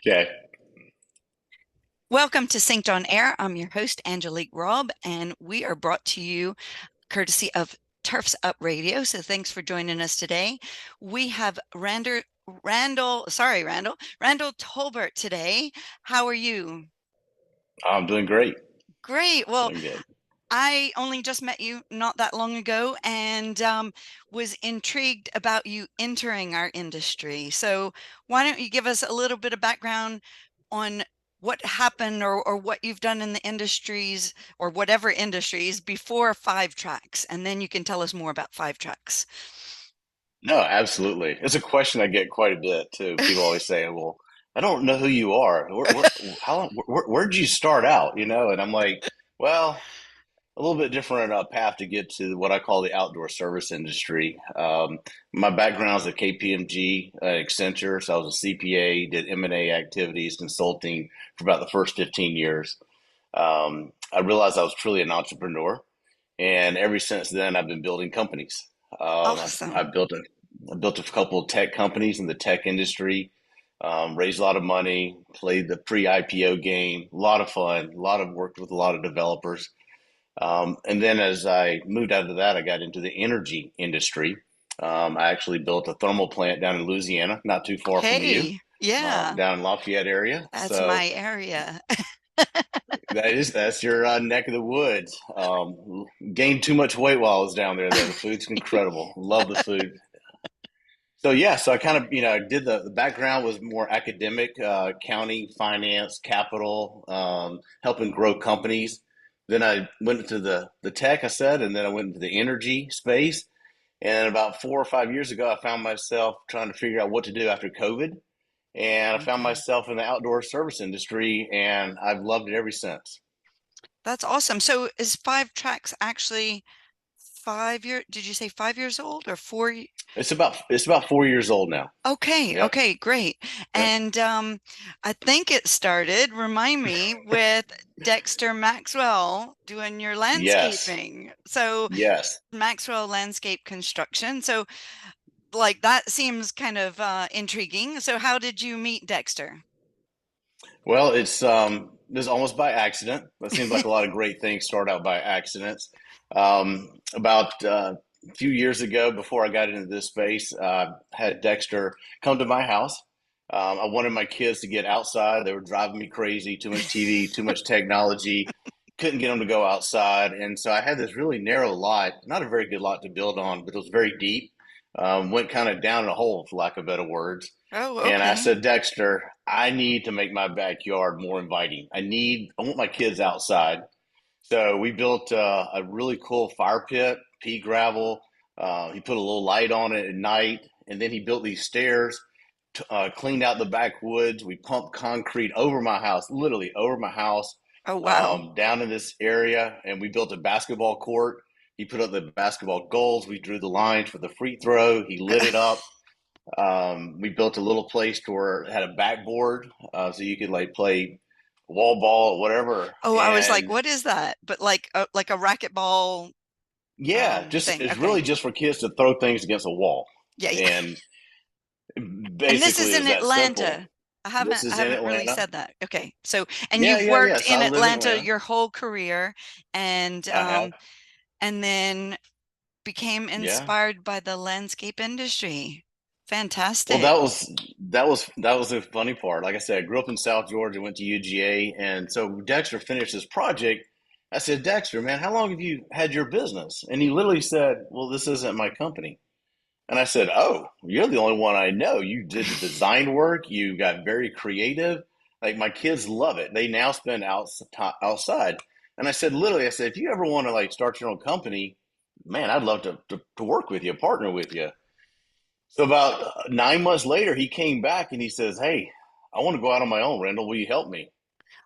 Okay. Welcome to Synced on Air. I'm your host, Angelique Robb, and we are brought to you courtesy of Turfs Up Radio. So thanks for joining us today. We have Randall Tolbert today. How are you? I'm doing great. Great. Well, Doing good. I only just met you not that long ago and was intrigued about you entering our industry. So, why don't you give us a little bit of background on what happened or what you've done in the industries or whatever industries before Five Tracks? And then you can tell us more about Five Tracks. No, absolutely. It's a question I get quite a bit too. People always say, "Well, I don't know who you are. Where'd you start out?" And I'm like, "Well, a little bit different path to get to what I call the outdoor service industry. My background is at KPMG, Accenture, so I was a CPA, did M&A activities, consulting for about the first 15 years. I realized I was truly an entrepreneur. And ever since then, I've been building companies. Awesome. I built a couple of tech companies in the tech industry. Raised a lot of money, played the pre-IPO game, a lot of fun, a lot of worked with a lot of developers. And then as I moved out of that, I got into the energy industry. I actually built a thermal plant down in Louisiana, not too far from you, Hey, yeah, down in Lafayette area. that's So my area. that's your neck of the woods. Gained too much weight while I was down there, though. The food's incredible. Love the food. So yeah, so I kind of did the background was more academic, accounting, finance, capital, helping grow companies. Then I went into the tech, I said, and then I went into the energy space. And about 4 or 5 years ago, I found myself trying to figure out what to do after COVID, and I found Okay. myself in the outdoor service industry, and I've loved it ever since. That's awesome. So is Five Tracks actually 5 year? Did you say 5 years old or four? It's about 4 years old now. Okay, Yep. okay, great. Yep. And I think it started, remind me, with Dexter Maxwell doing your Yes. landscaping. So Yes. Maxwell Landscape Construction. So like that seems kind of intriguing. So how did you meet Dexter? Well, it's almost by accident. It seems like a lot of great things start out by accidents. About a few years ago, before I got into this space, had Dexter come to my house. I wanted my kids to get outside. They were driving me crazy. Too much TV, too much technology. Couldn't get them to go outside, and so I had this really narrow lot, not a very good lot to build on, but it was very deep. Went kind of down in a hole, for lack of better words. Oh, And I okay. said, Dexter, I need to make my backyard more inviting. I want my kids outside. So we built a really cool fire pit, pea gravel. He put a little light on it at night, and then he built these stairs, cleaned out the backwoods. We pumped concrete over my house, literally over my house, Oh, wow. down in this area, and we built a basketball court. He put up the basketball goals. We drew the lines for the free throw. He lit it up. We built a little place to where it had a backboard, so you could like play wall ball or whatever. Oh, I was like, And what is that? But like a racquetball yeah, just thing. it's Okay. really just for kids to throw things against a wall. Yeah, yeah. And And this is basically, it in was that simple. Atlanta. I This haven't I is in haven't really Atlanta. said that. Okay. So, and Yeah, you've yeah, worked yeah. So in I live in Atlanta Atlanta. your whole career I have. and then became Yeah. inspired by the landscape industry. Well, Fantastic. that was the funny part. Like I said, I grew up in South Georgia, went to UGA, and so Dexter finished this project. I said, Dexter, man, how long have you had your business? And he literally said, well, this isn't my company. And I said, oh, you're the only one I know. You did the design work. You got very creative. Like my kids love it. They now spend outside. And I said, literally, I said, if you ever want to like start your own company, man, I'd love to work with you, partner with you. So about 9 months later, he came back and he says, hey, I want to go out on my own. Randall, will you help me?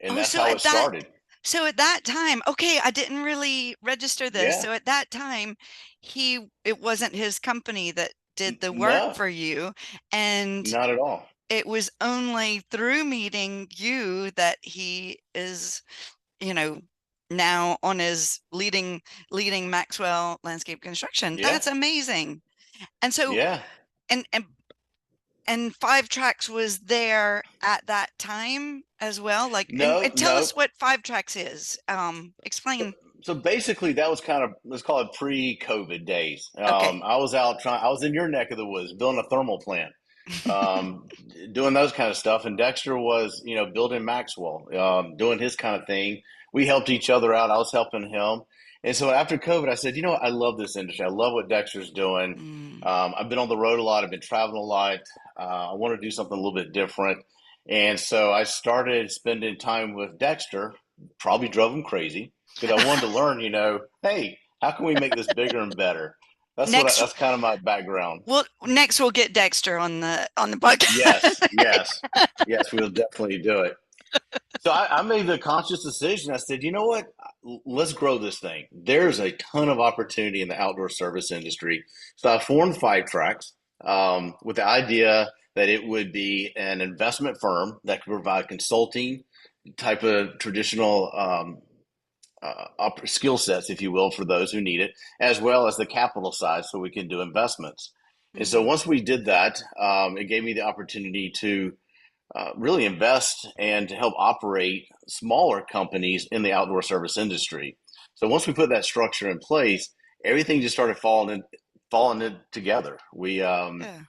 And Oh, that's how it started. so at that time, okay, I didn't really register this. Yeah, So at that time, it wasn't his company that did the work no, for you. And not at all. it was only through meeting you that he is, you know, now on his leading Maxwell Landscape Construction. Yeah, That's amazing. And so yeah. and and Five Tracks was there at that time as well. Like, No, and tell no. us what Five Tracks is. So, Explain. so basically, that was kind of, let's call it pre-COVID days. Okay. I was out trying. I was in your neck of the woods building a thermal plant, um, doing those kind of stuff. And Dexter was, building Maxwell, doing his kind of thing. We helped each other out. I was helping him. And so after COVID, I said, you know what? I love this industry. I love what Dexter's doing. Mm, I've been on the road a lot. I've been traveling a lot. I want to do something a little bit different. And so I started spending time with Dexter. Probably drove him crazy because I wanted to learn, hey, how can we make this bigger and better? next, That's kind of my background. next we'll get Dexter on the podcast. Yes, yes, yes, we'll definitely do it. So I made the conscious decision. I said, you know what? Let's grow this thing. There's a ton of opportunity in the outdoor service industry. So I formed Five Tracks with the idea that it would be an investment firm that could provide consulting type of traditional skill sets, if you will, for those who need it, as well as the capital side so we can do investments. And so Mhm. once we did that, it gave me the opportunity to really invest and to help operate smaller companies in the outdoor service industry. So once we put that structure in place, everything just started falling in together. Yeah.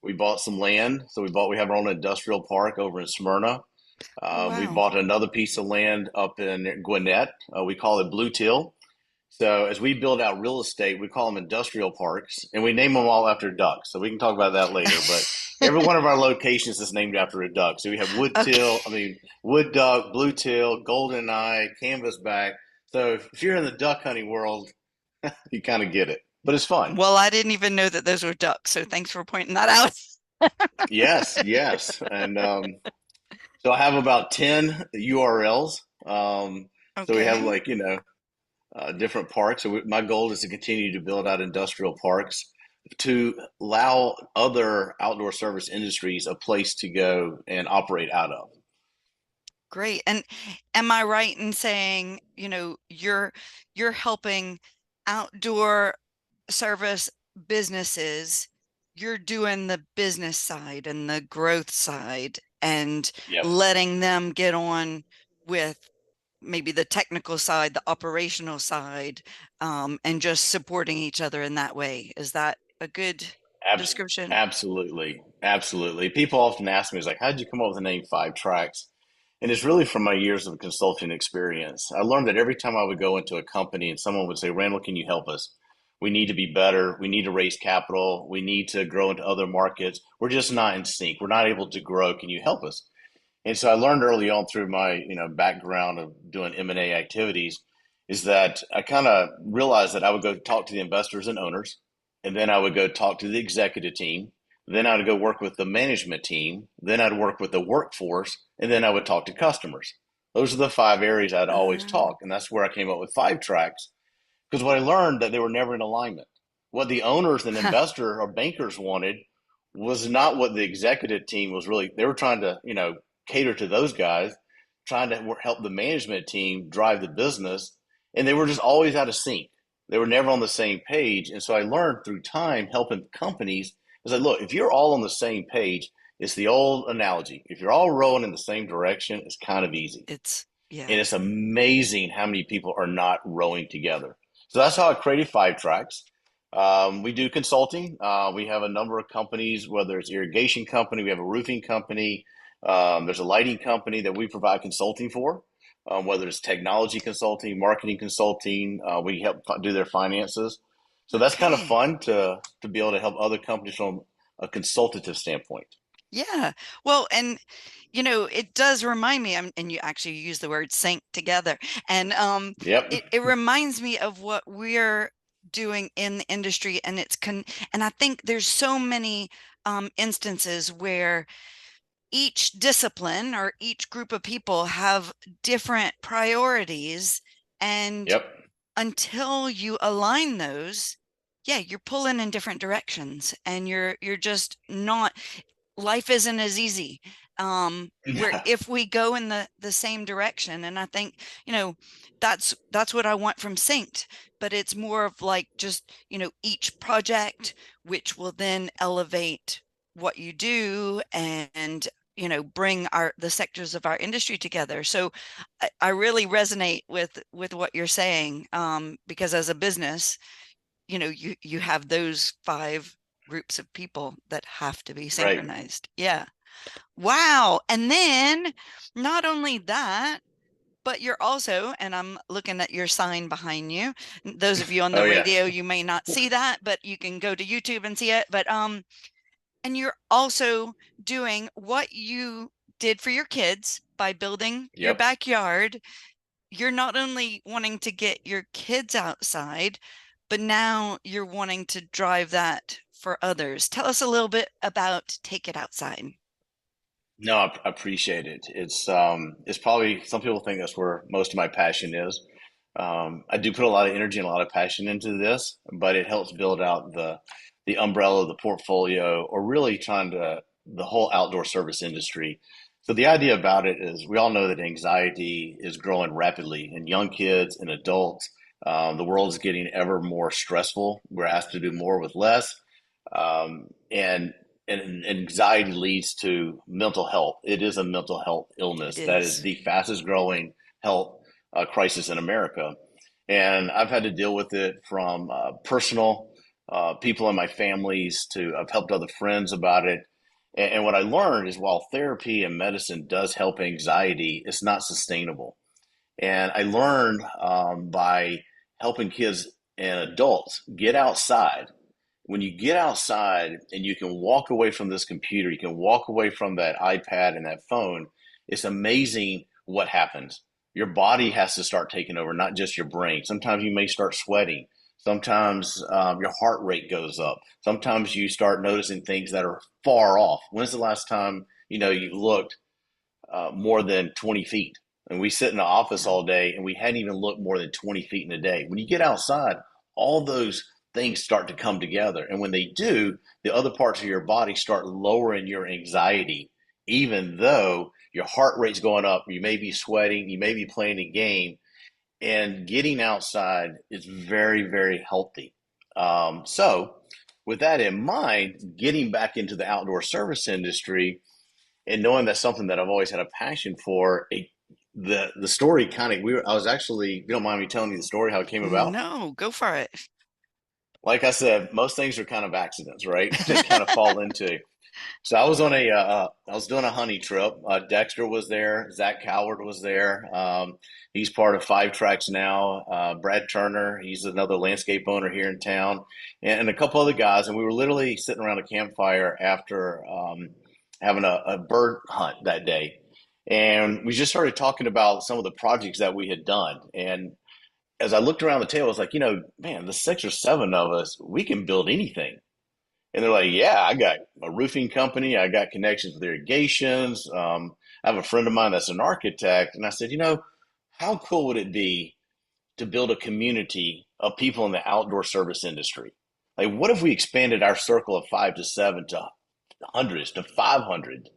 We bought some land, so we have our own industrial park over in Smyrna. Oh, We wow. bought another piece of land up in Gwinnett. We call it Blue Teal. So as we build out real estate, we call them industrial parks, and we name them all after ducks. So we can talk about that later. But every one of our locations is named after a duck. So we have Okay. wood duck, blue teal, golden eye, canvasback. So if you're in the duck hunting world, you kind of get it. But it's fun. Well, I didn't even know that those were ducks, so thanks for pointing that out. Yes, yes. And so I have about 10 URLs. So we have Okay. like, different parks. So my goal is to continue to build out industrial parks to allow other outdoor service industries a place to go and operate out of. Great. And am I right in saying, you're helping outdoor service businesses, you're doing the business side and the growth side and Yep, letting them get on with maybe the technical side, the operational side, and just supporting each other in that way. Is that a good Abs- description? absolutely, absolutely. People often ask me, "Is like, how did you come up with the name Five Tracks?" And it's really from my years of consulting experience. I learned that every time I would go into a company and someone would say, "Randall, can you help us? We need to be better. We need to raise capital. We need to grow into other markets. We're just not in sync. We're not able to grow. Can you help us?" And so I learned early on through my background of doing M&A activities is that I kind of realized that I would go talk to the investors and owners, and then I would go talk to the executive team. Then I would go work with the management team. Then I'd work with the workforce, and then I would talk to customers. Those are the five areas I'd always Uh, talk, and that's where I came up with Five Tracks because what I learned that they were never in alignment. What the owners and investor or bankers wanted was not what the executive team was really. They were trying to, cater to those guys, trying to help the management team drive the business, and they were just always out of sync. They were never on the same page, and so I learned through time helping companies. I said, look, if you're all on the same page, it's the old analogy. If you're all rowing in the same direction, it's kind of easy. yeah. And it's amazing how many people are not rowing together. So that's how I created Five Tracks. We do consulting. We have a number of companies, whether it's irrigation company, we have a roofing company, there's a lighting company that we provide consulting for. Whether it's technology consulting, marketing consulting, we help do their finances. So that's kind of Okay. fun to be able to help other companies from a consultative standpoint. Yeah. Well, and it does remind me, and you actually use the word sync together. And Yep. it reminds me of what we're doing in the industry. And and I think there's so many instances where each discipline or each group of people have different priorities. And Yep. until you align those, yeah, you're pulling in different directions and you're just not, life isn't as easy. Where if we go in the same direction, and I think, you know, that's what I want from Synced, but it's more of like just, each project which will then elevate. what you do and bring the sectors of our industry together. So I really resonate with what you're saying, because as a business, you have those five groups of people that have to be Right. synchronized. Yeah. Wow. And then not only that, but you're also, and I'm looking at your sign behind you. Those of you on Oh the yeah. radio, you may not see that, but you can go to YouTube and see it. But and you're also doing what you did for your kids by building your Yep. backyard. You're not only wanting to get your kids outside, but now you're wanting to drive that for others. Tell us a little bit about Take It Outside. No, I appreciate it. It's probably some people think that's where most of my passion is. I do put a lot of energy and a lot of passion into this, but it helps build out the umbrella of the portfolio, or really trying to the whole outdoor service industry. So the idea about it is, we all know that anxiety is growing rapidly in young kids and adults. The world is getting ever more stressful. We're asked to do more with less, and anxiety leads to mental health. It is a mental health It illness that is is. the fastest growing health crisis in America. And I've had to deal with it from personal people in my families to I've helped other friends about it. And what I learned is, while therapy and medicine does help anxiety, it's not sustainable. And I learned by helping kids and adults get outside. When you get outside and you can walk away from this computer, you can walk away from that iPad and that phone, it's amazing what happens. Your body has to start taking over, not just your brain. Sometimes you may start sweating. Sometimes your heart rate goes up. Sometimes you start noticing things that are far off. When's the last time you looked more than 20 feet? And we sit in the office Yeah. all day and we hadn't even looked more than 20 feet in a day. When you get outside, all those things start to come together. And when they do, the other parts of your body start lowering your anxiety, even though your heart rate's going up, you may be sweating, you may be playing a game, and getting outside is very, very healthy. So, with that in mind, getting back into the outdoor service industry and knowing that's something that I've always had a passion for, the story kind of I was actually, if you don't mind me telling you the story how it came about. No, go for it. Like I said, most things are kind of accidents, right? That kind of fall into. So I was on I was doing a honey trip. Dexter was there. Zach Coward was there. He's part of Five Tracks now. Brad Turner, he's another landscape owner here in town, and a couple other guys. And we were literally sitting around a campfire after having a bird hunt that day. And we just started talking about some of the projects that we had done. And as I looked around the table, I was like, man, the 6 or 7 of us, we can build anything. And they're like, yeah, I got a roofing company. I got connections with irrigations. I have a friend of mine that's an architect. And I said, how cool would it be to build a community of people in the outdoor service industry? Like, what if we expanded our circle of 5 to 7 to hundreds to 500?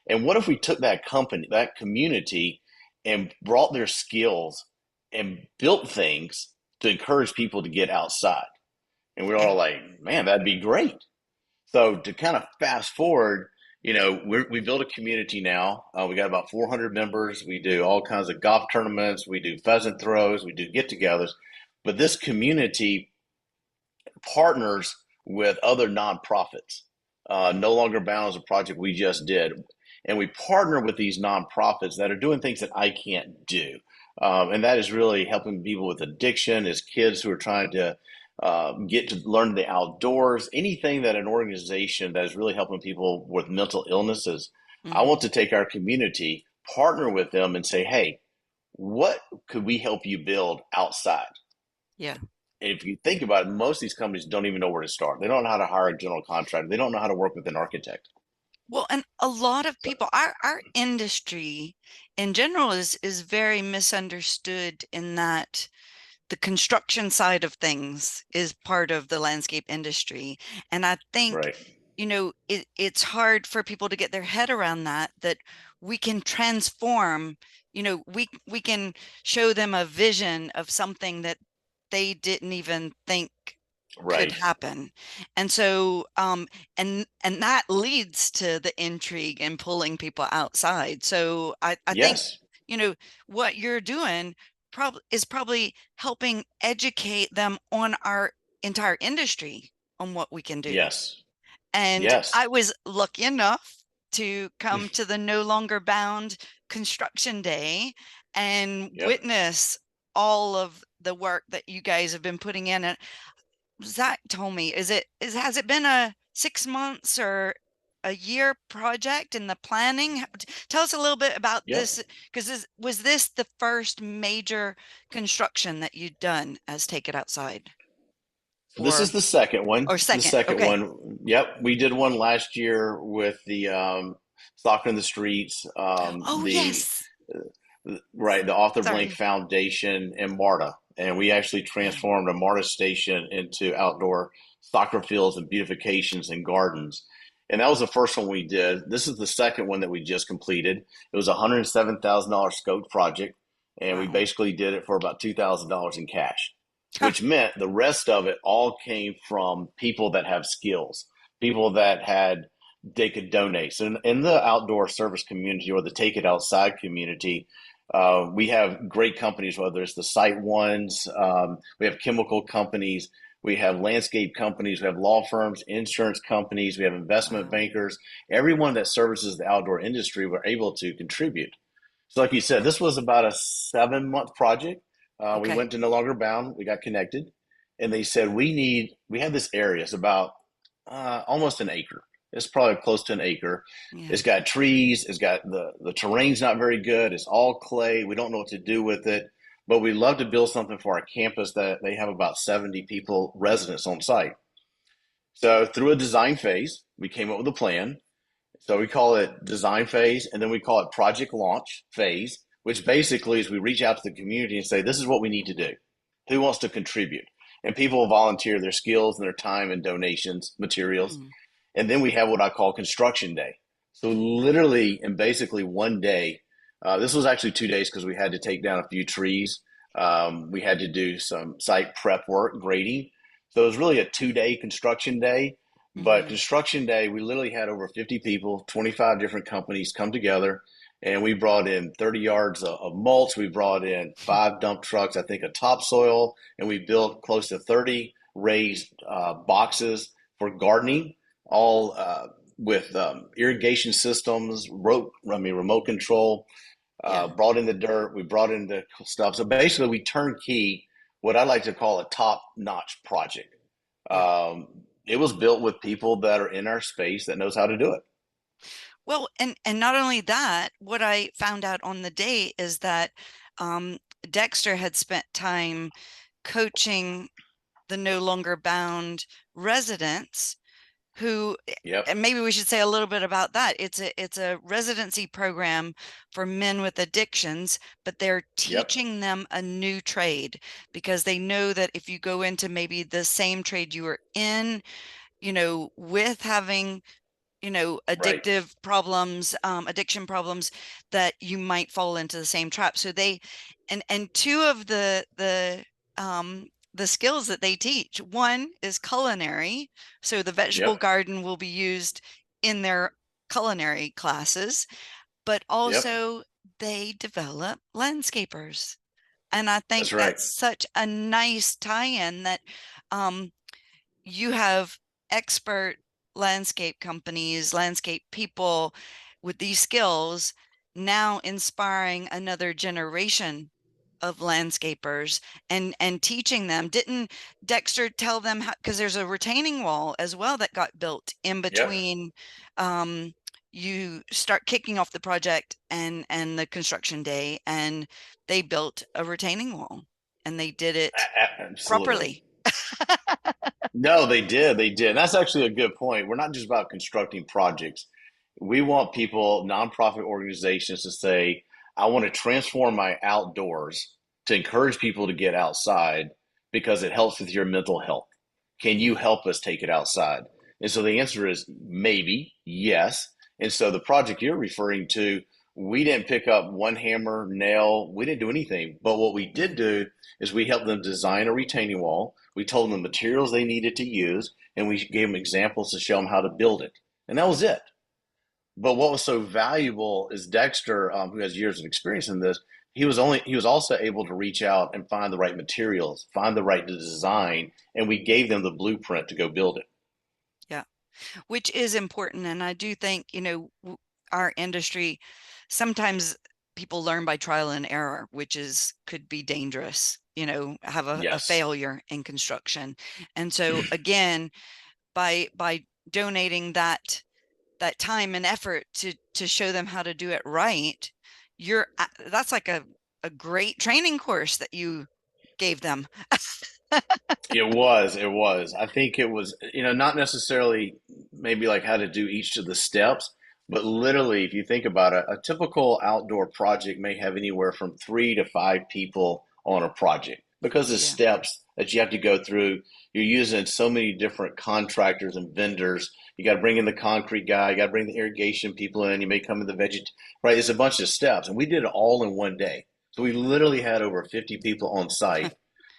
And what if we took that company, that community, and brought their skills and built things to encourage people to get outside? And we were Yeah. all like, man, that'd be great. So to kind of fast forward, we built a community now. We got about 400 members. We do all kinds of golf tournaments. We do pheasant throws. We do get-togethers. But this community partners with other nonprofits. No Longer Bound is a project we just did, and we partner with these nonprofits that are doing things that I can't do, and that is really helping people with addiction, as kids who are trying to get to learn the outdoors, anything that an organization that is really helping people with mental illnesses. I Hmm. want to take our community, partner with them, and say, hey, what could we help you build outside? Yeah. And if you think about it, most of these companies don't even know where to start. They don't know how to hire a general contractor. They don't know how to work with an architect. Well, and a lot of So, people, our industry in general is very misunderstood in that the construction side of things is part of the landscape industry. And I think, right. it's hard for people to get their head around that we can transform, we can show them a vision of something that they didn't even think. could Right. happen. And so and that leads to the intrigue and pulling people outside. So I think, Yes. you know, what you're doing probably helping educate them on our entire industry on what we can do. Yes. And Yes. I was lucky enough to come to the No Longer Bound construction day and Yep. witness all of the work that you guys have been putting in. And Zach told me, has it been a 6 months or a year project in the planning? Tell us a little bit about Yep. this, because was this the first major construction that you'd done as Take It Outside? This is Or the second one. or The second? second Okay. one. Yep. We did one last year with the Soccer in the Streets, Oh, yes. right, the Author Blank Sorry. Foundation and MARTA. And we actually Yeah. transformed a MARTA station into outdoor soccer fields and beautifications and gardens. And that was the first one we did. This is the second one that we just completed. It was a $107,000 scope project, and we Wow. basically did it for about $2,000 in cash, which meant the rest of it all came from people that have skills, people that had they could donate. So in the outdoor service community or the Take It Outside community, we have great companies, whether it's the site ones, we have chemical companies, we have landscape companies, we have law firms, insurance companies, we have investment Wow. bankers. Everyone that services the outdoor industry were able to contribute. So, like you said, this was about a 7 month project. We Okay. went to No Longer Bound, we got connected, and they said, we have this area, it's about almost an acre. It's probably close to an acre. Yeah. It's got trees. It's got the terrain's not very good. It's all clay. We don't know what to do with it, but we love to build something for our campus that they have about 70 people residents on site. So through a design phase, we came up with a plan. So we call it design phase, and then we call it project launch phase, which basically is we reach out to the community and say, this is what we need to do. Who wants to contribute? And people will volunteer their skills and their time and donations, materials. Mm. And then we have what I call construction day. So literally and basically one day, this was actually 2 days because we had to take down a few trees. We had to do some site prep work, grading. So it was really a 2 day construction day. But Hmm. construction day, we literally had over 50 people, 25 different companies come together, and we brought in 30 yards of mulch. We brought in 5 dump trucks, I think, of topsoil, and we built close to 30 raised boxes for gardening, all with irrigation systems, remote control. Yeah. Brought in the dirt, we brought in the stuff. So basically, we turnkey what I like to call a top-notch project. Yeah. It was built with people that are in our space that knows how to do it. Well, and not only that, what I found out on the day is that um, Dexter had spent time coaching the No Longer Bound residents who, Yep, and maybe we should say a little bit about that. It's a residency program for men with addictions, but they're yep, teaching them a new trade because they know that if you go into maybe the same trade you were in, with having right. addictive problems, addiction problems, that you might fall into the same trap. So and two of the skills that they teach, one is culinary. So the vegetable Yep, garden will be used in their culinary classes, but yep, also they develop landscapers. And I think that's right. that's such a nice tie-in that um, you have expert landscape companies, landscape people with these skills now inspiring another generation of landscapers and teaching them. Didn't Dexter tell them how, because there's a retaining wall as well that got built in Yep, between um you start kicking off the project and the construction day, and they built a retaining wall and they did it absolutely. properly. No, they did. They did. And that's actually a good point. We're not just about constructing projects. We want people, nonprofit organizations, to say, I want to transform my outdoors to encourage people to get outside because it helps with your mental health. Can you Yeah. help us take it outside? And so the answer is maybe, yes. And so the project you're referring to, we didn't pick up one hammer, nail, we didn't do anything. But what we did Yeah. do is we helped them design a retaining wall. We told them the materials they needed to use, and we gave them examples to show them how to build it. And that was it. But what was so valuable is Dexter, who has years of experience in this, he was also able to reach out and find the right materials, find the right design, and we gave them the blueprint to go build it. Yeah. Which is important. And I do think, our industry, sometimes people learn by trial and error, which is could be dangerous, have a Yes. failure in construction. And so again, by donating that time and effort to show them how to do it right, that's like a great training course that you gave them. It was. It was. I think it was, not necessarily maybe like how to do each of the steps, but literally, if you think about it, a typical outdoor project may have anywhere from 3 to 5 people on a project because the Yeah. steps that you have to go through, you're using so many different contractors and vendors. You got to bring in the concrete guy, you got to bring the irrigation people in, you may come in the right? It's a bunch of steps. And we did it all in one day. So we literally had over 50 people on site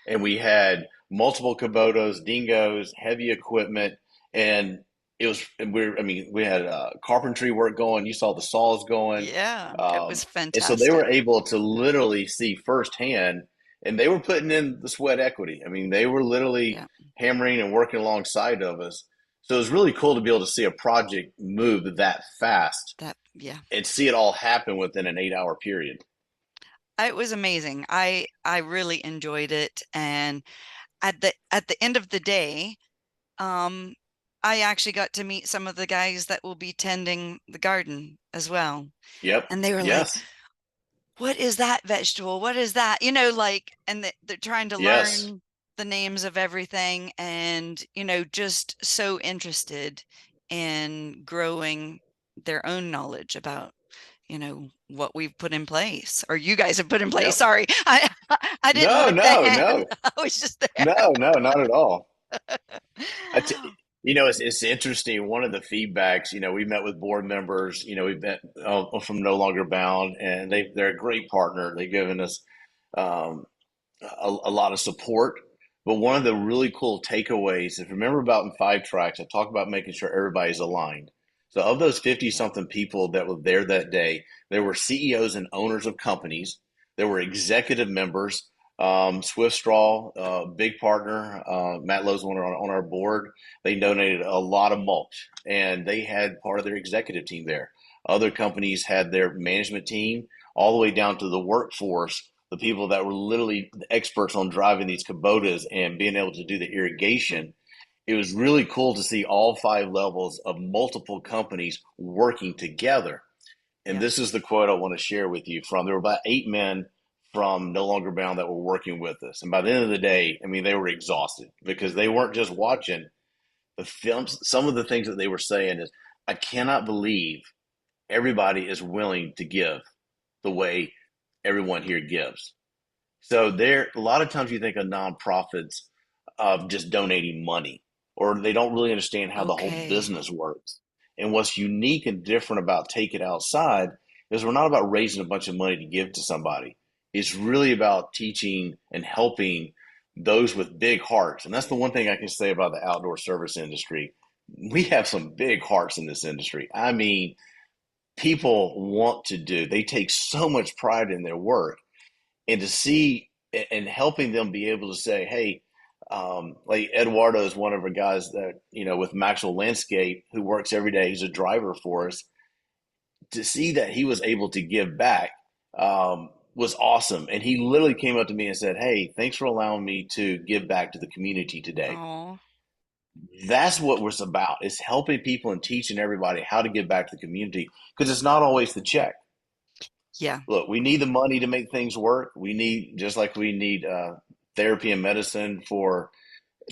and we had multiple Kubotas, dingoes, heavy equipment, and it was. I mean, we had carpentry work going. You saw the saws going, Yeah, it was and so they fantastic. were able to literally see firsthand, and they were putting in the sweat equity. I mean, they were literally Yeah, hammering and working alongside of us. So it was really cool to be able to see a project move that fast yeah. and see it all happen within an 8 hour period. It was amazing. I really enjoyed it, and at the end of the day, um, I actually got to meet some of the guys that will be tending the garden as well. Yep. And they were like, Yes. "What is that vegetable? What is that?" And they're trying to Yes. learn the names of everything and, just so interested in growing their own knowledge about, what we've put in place or you guys have put in place. Yep. Sorry. I didn't No, lift the no, hand. no. I was just there. No, no, not at all. I t- it's interesting. One of the feedbacks, we met with board members. We've met from No Longer Bound, and they're a great partner. They've given us um, a lot of support. But one of the really cool takeaways, if you remember about in 5 tracks, I talked about making sure everybody's aligned. So of those 50 Yeah. something people that were there that day, there were CEOs and owners of companies. There were executive members. Swift Straw, big partner, Matt Lowe's on our board. They donated a lot of mulch, and they had part of their executive team there. Other companies had their management team, all the way down to the workforce, the people that were literally the experts on driving these Kubotas and being able to do the Hmm. irrigation. It was really cool to see all 5 levels of multiple companies working together. And Yeah. this is the quote I want to share with you from. There were about 8 men from No Longer Bound that were working with us. And by the end of the day, I mean, they were exhausted because they weren't just watching the films. Some of the things that they were saying is, I cannot believe everybody is willing to give the way everyone here gives. So there, a lot of times you think of nonprofits of just donating money, or they don't really understand how the whole Okay. business works. And what's unique and different about Take It Outside is we're not about raising a bunch of money to give to somebody. It's really about teaching and helping those with big hearts. And that's the one thing I can say about the outdoor service industry. We have some big hearts in this industry. I mean, people want to do, they take so much pride in their work, and to see and helping them be able to say, hey, like Eduardo is one of our guys that, with Maxwell Landscape, who works every day. He's a driver for us. To see that he was able to give back was awesome. And he literally came up to me and said, hey, thanks for allowing me to give back to the community today. Oh, That's what we're about, is helping people and teaching everybody how to give back to the community, because it's not always the check. yeah. Look, we need the money to make things work. We need, just like we need therapy and medicine for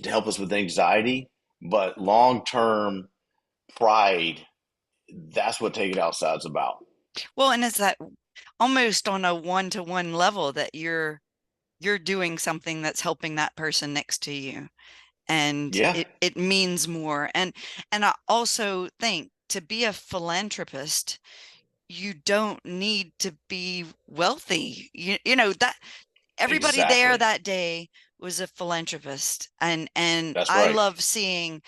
to help us with anxiety, but long term pride, that's what Take It Outside's about. Well, and it's that almost on a one-to-one level that you're doing something that's helping that person next to you. And Yeah, it means more. And I also think to be a philanthropist, you don't need to be wealthy. You know that everybody there Exactly. that day was a philanthropist, and That's I right. love seeing,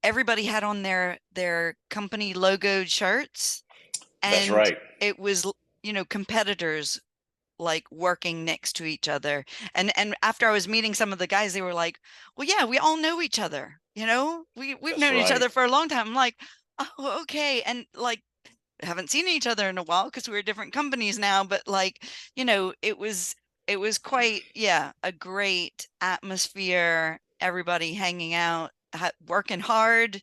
everybody had on their company logoed shirts, That's and right. it was, competitors like working next to each other. And after I was meeting some of the guys, they were like, "Well, yeah, we all know each other. We've That's known each right. other for a long time." I'm like, "Oh, okay." And like haven't seen each other in a while because we're different companies now, but like, it was quite, yeah, a great atmosphere, everybody hanging out, working hard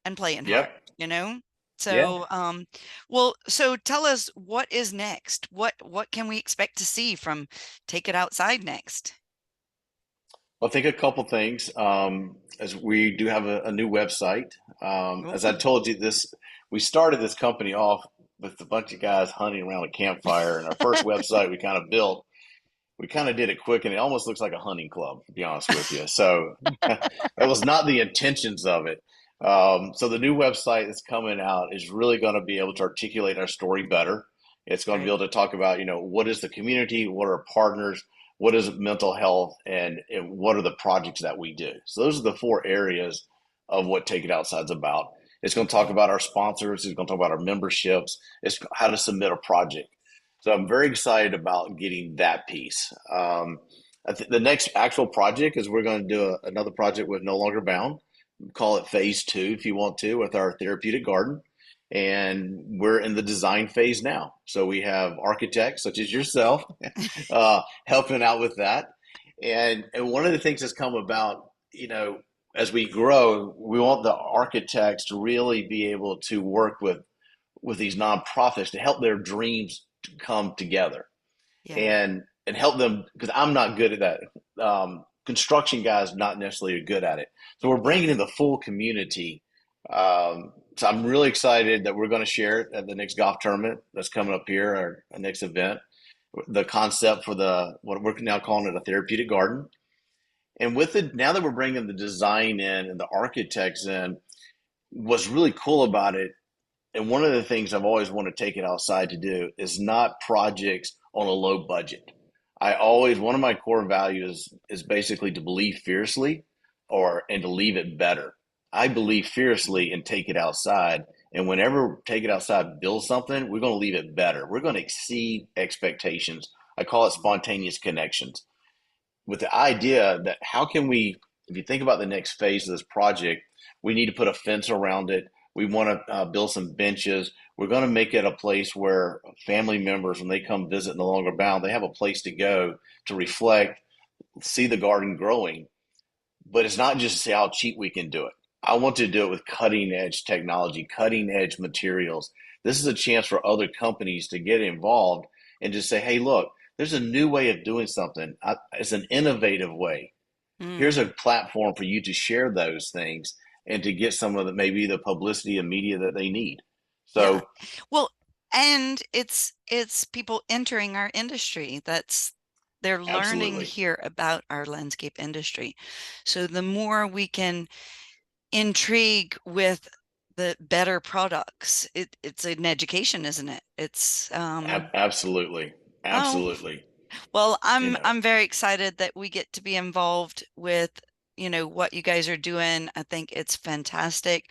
and playing hard, Yep. you know? Yeah. So, well, so tell us what is next? What can we expect to see from Take It Outside next? Well, I think a couple things. As we do have a new website. As I Oh, told you, we started this company off with a bunch of guys hunting around a campfire, and our first website we kind of built. We kind of did it quick, and it almost looks like a hunting club, to be honest with you. So that was not the intentions of it. So the new website that's coming out is really going to be able to articulate our story better. It's going to be great. able to talk about, what is the community, what are our partners, what is mental health, and what are the projects that we do. So those are the four areas of what Take It Outside's about. It's going to talk Okay. about our sponsors. It's going to talk about our memberships. It's how to submit a project. So I'm very excited about getting that piece. The next actual project is we're going to do another project with No Longer Bound. Call it phase two if you want to, with our therapeutic garden. And we're in the design phase now. So we have architects such as yourself helping out with that. And one of the things that's come about, as we grow, we want the architects to really be able to work with these nonprofits to help their dreams to come together Yeah. and help them, because I'm not good at that. Construction guys not necessarily good at it. So we're Yeah. bringing in the full community. So I'm really excited that we're going to share it at the next golf tournament that's coming up here, our next event. The concept for what we're now calling it a therapeutic garden. And with it, now that we're bringing the design in and the architects in, what's really cool about it, and one of the things I've always wanted to take it outside to do is not projects on a low budget. One of my core values is basically to believe fiercely and to leave it better. I believe fiercely and take it outside. And whenever Take It Outside builds something, we're going to leave it better. We're going to exceed expectations. I call it spontaneous connections, with the idea that how can we, if you think about the next phase of this project, we need to put a fence around it. We want to build some benches. We're going to make it a place where family members, when they come visit No Longer Bound, they have a place to go to reflect, see the garden growing. But it's not just to say how cheap we can do it. I want to do it with cutting edge technology, cutting edge materials. This is a chance for other companies to get involved and just say, hey, look, there's a new way of doing something. It's an innovative way. Here's a Mm. platform for you to share those things and to get some of the maybe the publicity and media that they need. Yeah. So Well, and it's people entering our industry. They're learning absolutely, here about our landscape industry. So the more we can intrigue with the better products, it's an education, isn't it? It's absolutely, oh, absolutely. well, You know, I'm very excited that we get to be involved with, what you guys are doing. I think it's fantastic.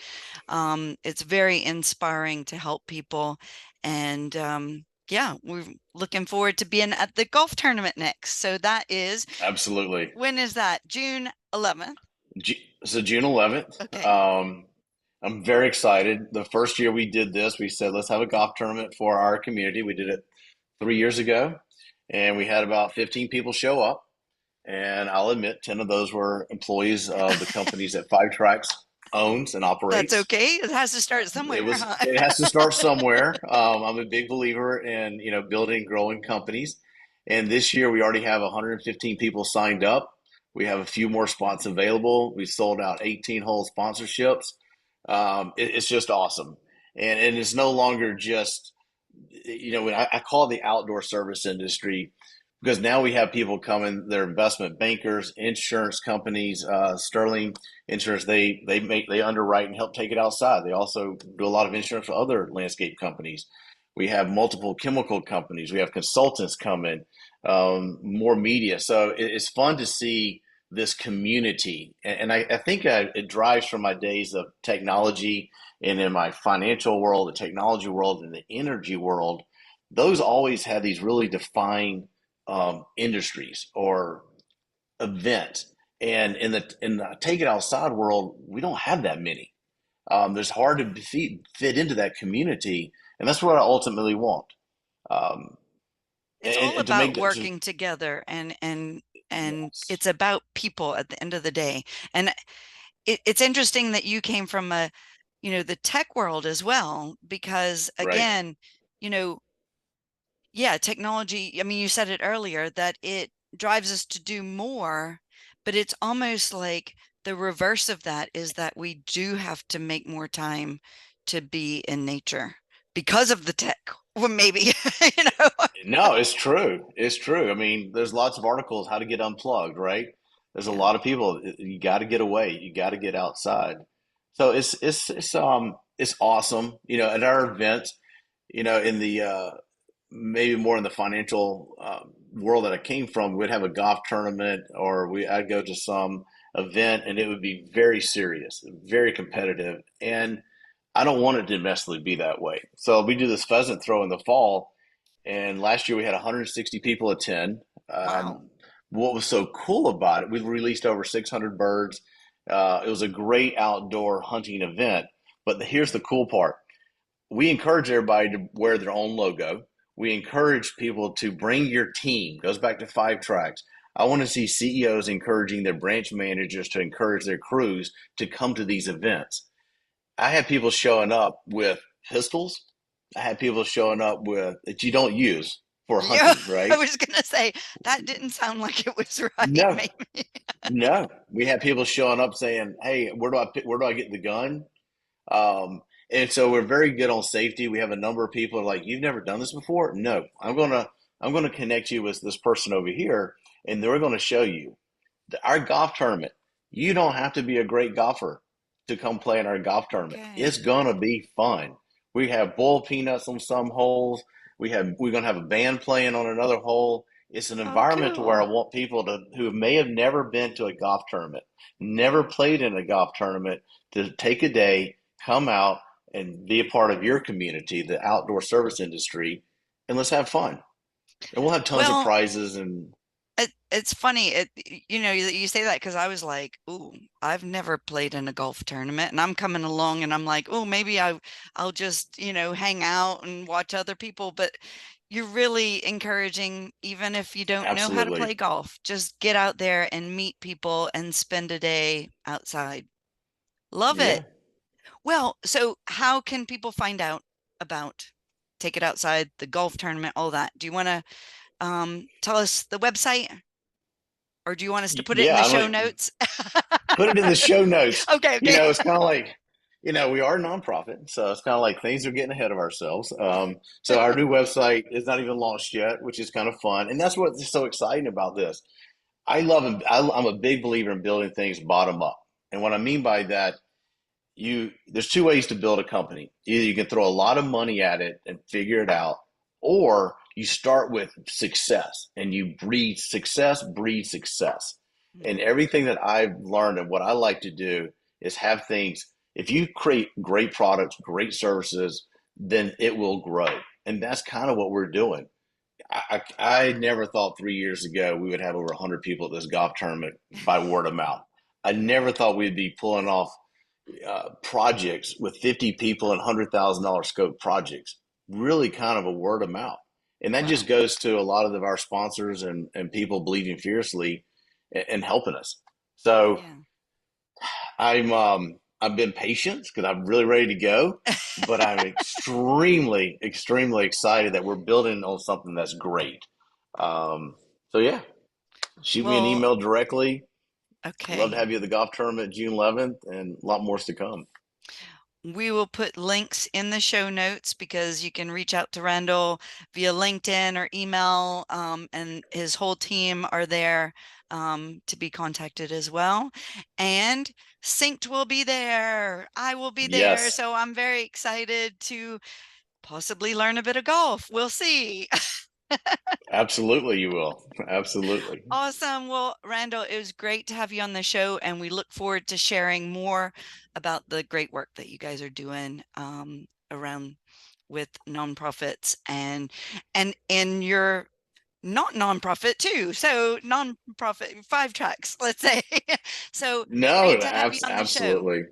It's very inspiring to help people. And yeah, we're looking forward to being at the golf tournament next. So that is, absolutely. when is that? June 11th. So June 11th. Okay. Um, I'm very excited. The first year we did this, we said let's have a golf tournament for our community. We did it 3 years ago, and we had about 15 people show up. And I'll admit, 10 of those were employees of the companies that Five Tracks owns and That's operates. okay. It has to start It somewhere, was huh? it has to start somewhere. I'm a big believer in building, growing companies. And this year we already have 115 people signed up. We have a few more spots available. We sold out 18 whole sponsorships. It's just awesome, and it's no longer just when I call it the outdoor service industry, because now we have people coming, they're investment bankers, insurance companies, Sterling Insurance. They underwrite and help Take It Outside. They also do a lot of insurance for other landscape companies. We have multiple chemical companies. We have consultants coming, more media. So it's fun to see this community. And I think it drives from my days of technology and in my financial world, the technology world, and the energy world. Those always had these really defined industries or events. And in the take it outside world, we don't have that many. There's hard to fit into that community, and that's what I ultimately want. Um, It's all and to about make that, to, working together, and yes, it's about people at the end of the day. And it's interesting that you came from the tech world as well, because right. again, you know, yeah, technology, I mean, you said it earlier that it drives us to do more, but it's almost like the reverse of that is that we do have to make more time to be in nature because of the tech. Well, maybe, you know. No, it's true. It's true. I mean, there's lots of articles how to get unplugged, right? There's a Yeah. lot of people. You got to get away. You got to get outside. So it's awesome. At our events, in the maybe more in the financial world that I came from, we'd have a golf tournament, or I'd go to some event, and it would be very serious, very competitive, and I don't want it to necessarily be that way. So we do this pheasant throw in the fall, and last year we had 160 people attend. Wow. What was so cool about it? We released over 600 birds. It was a great outdoor hunting event. But here's the cool part: we encourage everybody to wear their own logo. We encourage people to bring your team. Goes back to 5 tracks. I want to see CEOs encouraging their branch managers to encourage their crews to come to these events. I had people showing up with pistols. I had people showing up with that you don't use for Yeah, hunting, I right? was gonna say that didn't sound like it was right, No, maybe. no. We had people showing up saying, "Hey, where do I get the gun?" And so we're very good on safety. We have a number of people like, "You've never done this before?" No, I'm gonna connect you with this person over here, and they're going to show you. Our golf tournament, you don't have to be a great golfer to come play in our golf tournament. It's Okay. gonna be fun. We have bull peanuts on some holes. We're gonna have a band playing on another hole. It's an Oh, environment to where cool. I want people to who may have never been to a golf tournament, never played in a golf tournament, to take a day, come out, and be a part of your community, the outdoor service industry, and let's have fun. And we'll have tons of Well, prizes and it's funny. You say that because I was like, "Ooh, I've never played in a golf tournament," and I'm coming along, and I'm like, "Oh, maybe I'll just hang out and watch other people." But you're really encouraging, even if you don't know how to absolutely, play golf, just get out there and meet people and spend a day outside. Love yeah. it. Well, so how can people find out about Take It Outside, the golf tournament, all that? Do you want to tell us the website, or do you want us to put it in Yeah, the I show don't notes? put it in the show notes. Okay, okay. It's kind of like, we are a nonprofit, so it's kind of like things are getting ahead of ourselves. So our new website is not even launched yet, which is kind of fun, and that's what's so exciting about this. I'm a big believer in building things bottom up, and what I mean by that, there's two ways to build a company. Either you can throw a lot of money at it and figure it out, or you start with success and you breed success. And everything that I've learned and what I like to do is have things, if you create great products, great services, then it will grow. And that's kind of what we're doing. I never thought 3 years ago we would have over 100 people at this golf tournament by word of mouth. I never thought we'd be pulling off projects with 50 people and $100,000 scope projects, really kind of a word of mouth. And that just Wow. goes to a lot of our sponsors and people believing fiercely and helping us. So Yeah. I've been patient because I'm really ready to go, but I'm extremely, extremely excited that we're building on something that's great. So yeah, shoot me an Well, email directly. Love to okay. have you at the golf tournament June 11th, and a lot more to come. We will put links in the show notes because you can reach out to Randall via LinkedIn or email, and his whole team are there to be contacted as well. And Synced will be there. I will be there. Yes. So I'm very excited to possibly learn a bit of golf. We'll see. Absolutely, you will. Absolutely. Awesome. Well, Randall, it was great to have you on the show, and we look forward to sharing more about the great work that you guys are doing around with nonprofits and in your not nonprofit too. So nonprofit 5 tracks, let's say. So No, great to have you on the show. absolutely.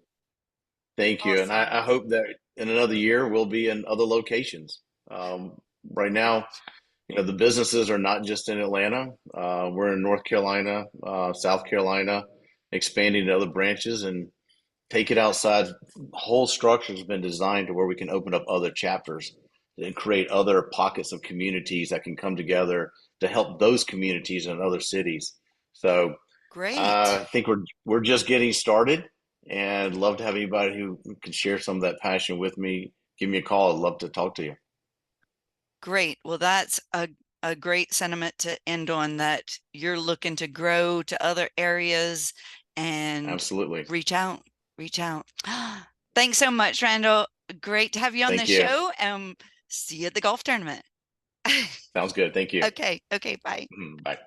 Thank you. And Awesome. I hope that in another year we'll be in other locations. Right now, the businesses are not just in Atlanta. We're in North Carolina, South Carolina, expanding to other branches and take it outside. The whole structure has been designed to where we can open up other chapters and create other pockets of communities that can come together to help those communities in other cities. So Great. I think we're just getting started, and love to have anybody who can share some of that passion with me. Give me a call. I'd love to talk to you. Great. Well, that's a great sentiment to end on, that you're looking to grow to other areas and Absolutely. reach out, reach out. Thanks so much, Randall. Great to have you on the Thank you. show. See you at the golf tournament. Sounds good. Thank you. Okay. Okay. Bye. Bye.